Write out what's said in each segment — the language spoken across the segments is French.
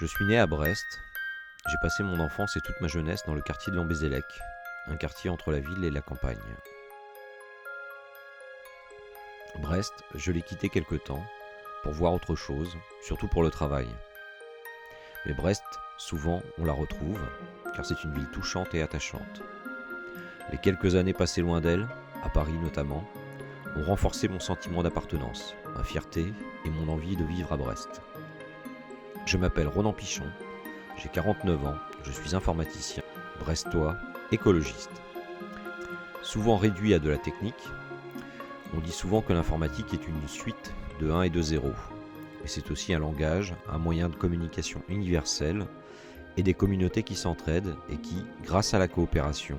Je suis né à Brest. J'ai passé mon enfance et toute ma jeunesse dans le quartier de Lambézélec, un quartier entre la ville et la campagne. Brest, je l'ai quitté quelque temps pour voir autre chose, surtout pour le travail. Mais Brest, souvent, on la retrouve, car c'est une ville touchante et attachante. Les quelques années passées loin d'elle, à Paris notamment, ont renforcé mon sentiment d'appartenance, ma fierté et mon envie de vivre à Brest. Je m'appelle Ronan Pichon, j'ai 49 ans, je suis informaticien, brestois, écologiste. Souvent réduit à de la technique, on dit souvent que l'informatique est une suite de 1 et de 0. Mais c'est aussi un langage, un moyen de communication universel et des communautés qui s'entraident et qui, grâce à la coopération,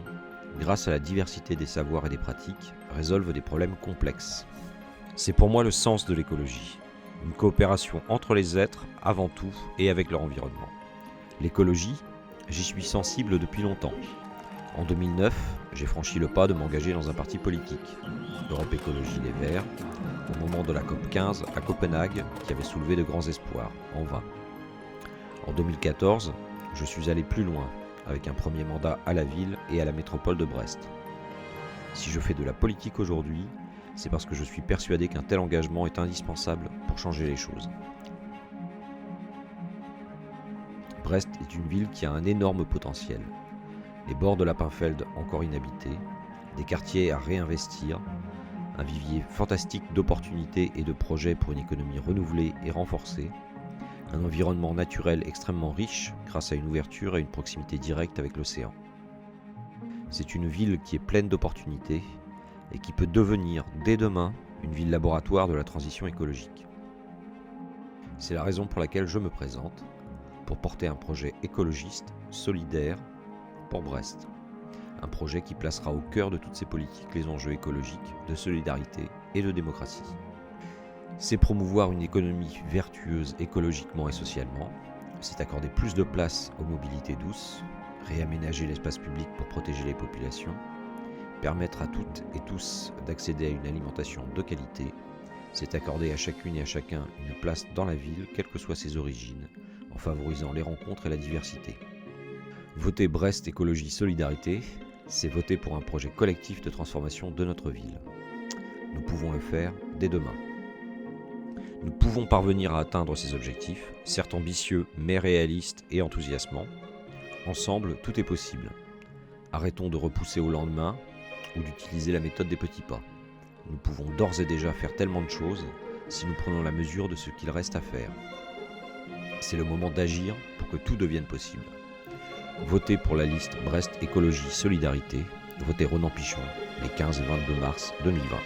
grâce à la diversité des savoirs et des pratiques, résolvent des problèmes complexes. C'est pour moi le sens de l'écologie. Une coopération entre les êtres avant tout et avec leur environnement. L'écologie, j'y suis sensible depuis longtemps. En 2009, j'ai franchi le pas de m'engager dans un parti politique, Europe Écologie Les Verts, au moment de la COP15 à Copenhague, qui avait soulevé de grands espoirs, en vain. En 2014, je suis allé plus loin, avec un premier mandat à la ville et à la métropole de Brest. Si je fais de la politique aujourd'hui, c'est parce que je suis persuadé qu'un tel engagement est indispensable pour changer les choses. Brest est une ville qui a un énorme potentiel. Les bords de Lappenfeld encore inhabités, des quartiers à réinvestir, un vivier fantastique d'opportunités et de projets pour une économie renouvelée et renforcée, un environnement naturel extrêmement riche grâce à une ouverture et une proximité directe avec l'océan. C'est une ville qui est pleine d'opportunités et qui peut devenir, dès demain, une ville laboratoire de la transition écologique. C'est la raison pour laquelle je me présente, pour porter un projet écologiste, solidaire, pour Brest. Un projet qui placera au cœur de toutes ces politiques les enjeux écologiques, de solidarité et de démocratie. C'est promouvoir une économie vertueuse écologiquement et socialement, c'est accorder plus de place aux mobilités douces, réaménager l'espace public pour protéger les populations, permettre à toutes et tous d'accéder à une alimentation de qualité, c'est accorder à chacune et à chacun une place dans la ville, quelles que soient ses origines, en favorisant les rencontres et la diversité. Voter Brest Écologie Solidarité, c'est voter pour un projet collectif de transformation de notre ville. Nous pouvons le faire dès demain. Nous pouvons parvenir à atteindre ces objectifs, certes ambitieux mais réalistes et enthousiasmants. Ensemble, tout est possible. Arrêtons de repousser au lendemain ou d'utiliser la méthode des petits pas. Nous pouvons d'ores et déjà faire tellement de choses si nous prenons la mesure de ce qu'il reste à faire. C'est le moment d'agir pour que tout devienne possible. Votez pour la liste Brest Écologie Solidarité, votez Ronan Pichon les 15 et 22 mars 2020.